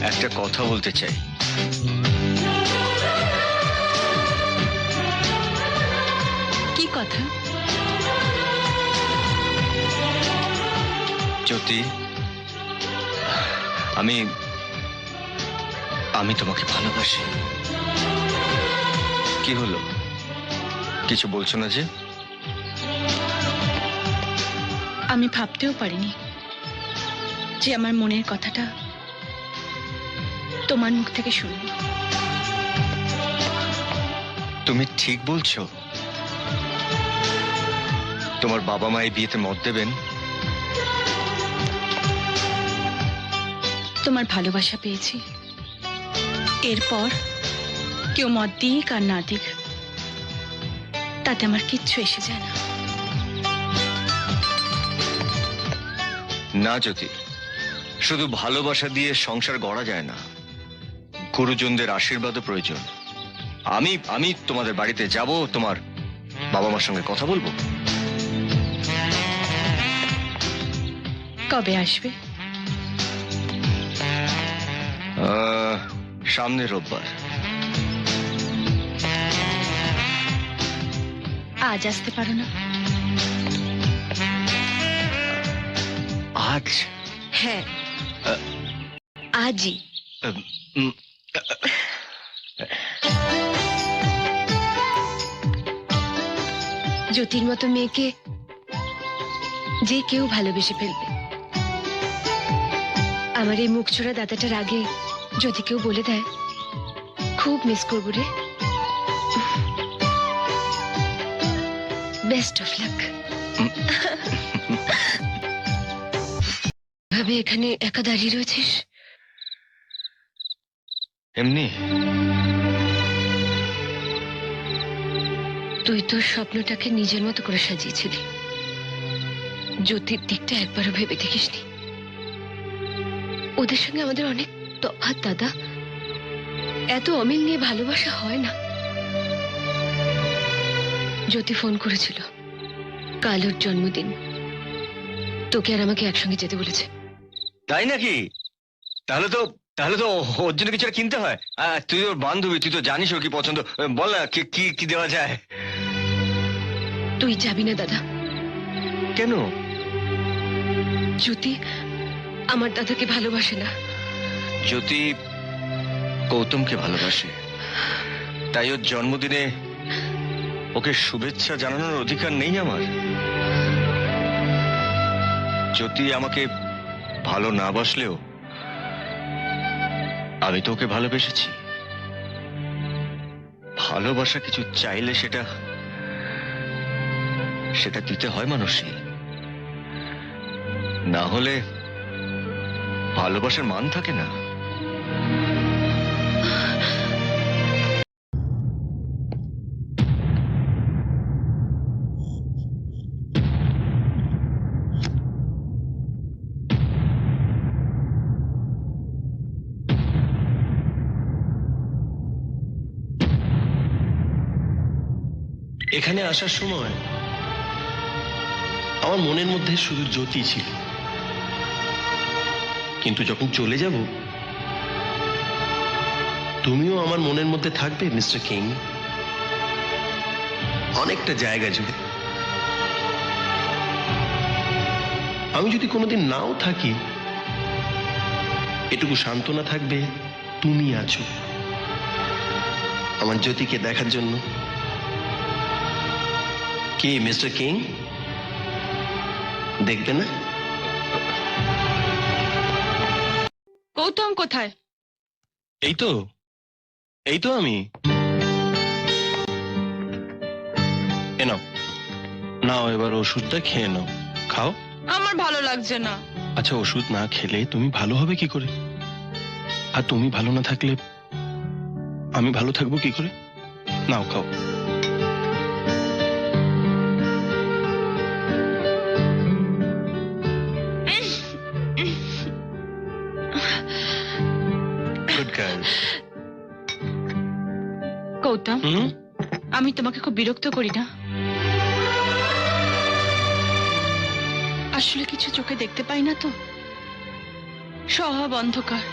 একটা কথা বলতে চাই। কি কথা? জ্যোতি, আমি আমি তোমাকে ভালোবাসি। কি হলো, কিছু বলছো না যে? আমি ভাবতেও পারিনি যে আমার মনের কথাটা তোমার মুখ থেকে শুনবো। তুমি ঠিক বলছো? তোমার বাবা মা এই বিয়েতে মত দেবেন? তোমার ভালোবাসা পেয়েছি, এরপর কেউ মত দিক আর না দিক তাতে আমার কিচ্ছু এসে যায় না। না জ্যোতি, শুধু ভালোবাসা দিয়ে সংসার গড়া যায় না, গুরুজনদের আশীর্বাদও প্রয়োজন। আমি আমি তোমাদের বাড়িতে যাব, তোমার বাবা মার সঙ্গে কথা বলবো। কবে আসবে? সামনের রোববার। আজ আসতে পারো না? আজ? হ্যাঁ, আজই। উম, জ্যোতির মতো মেয়েকে যে কেউ ভালোবেসে ফেলবে। আমার এই মুখ ছোড়া দাদাটার আগে যদি কেউ বলে দেয় খুব মিস করবো রে। Best of luck. ভাবে এখানে একা দাঁড়িয়ে রয়েছিস? এমনি। তুই তোর স্বপ্নটাকে নিজের মতো করে সাজিয়েছিলি, জ্যোতির দিকটা একবারও ভেবে দেখিসনি। ওদের সঙ্গে আমাদের অনেক তফাৎ দাদা, এত অমিল নিয়ে ভালোবাসা হয় না। জ্যোতি ফোন করেছিল, কাল ওর জন্মদিন, তোকে আর আমাকে একসঙ্গে যেতে বলেছে। তাই নাকি? তাহলে তো ওর জন্য কিছু একটা কিনতে হয়। তুই ওর বান্ধবী, তুই তো জানিস ওর কি পছন্দ। বল না কি কি দেওয়া যায়। তুই যাবি না দাদা? কেন? জ্যোতি আমার দাদাকে ভালোবাসে না। জ্যোতি গৌতমকে ভালোবাসে, তাই ওর জন্মদিনে ওকে শুভেচ্ছা জানানোর অধিকার নেই আমার? জ্যোতি আমাকে ভালো না বাসলেও আমি তো ওকে ভালোবেসেছি। ভালোবাসা কিছু চাইলে সেটা দিতে হয় মানুষই, না হলে ভালোবাসার মান থাকে না। এখানে আসার সময় আমার মনের মধ্যে শুধু জ্যোতি ছিল, কিন্তু যখন চলে যাব তুমিও আমার মনের মধ্যে থাকবে মিস্টার কিং, অনেকটা জায়গা জুড়ে। আমি যদি কোনোদিন নাও থাকি, এটুকু সান্ত্বনা থাকবে তুমি আছো আমার জ্যোতিকে দেখার জন্য। কি মিস্টার কিং, দেখবে না? গৌতম কোথায়? এই তো আমি। নাও নাও, এবার ওষুধটা খেয়ে নাও, খাও। আমার ভালো লাগছে না। আচ্ছা, ওষুধ না খেলে তুমি ভালো হবে কি করে? আর তুমি ভালো না থাকলে আমি ভালো থাকবো কি করে? নাও খাও। Good girl. গৌতম, আমি তোমাকে খুব বিরক্ত করি না? আসলে কিছু চোখে দেখতে পাই না তো, সব অন্ধকার।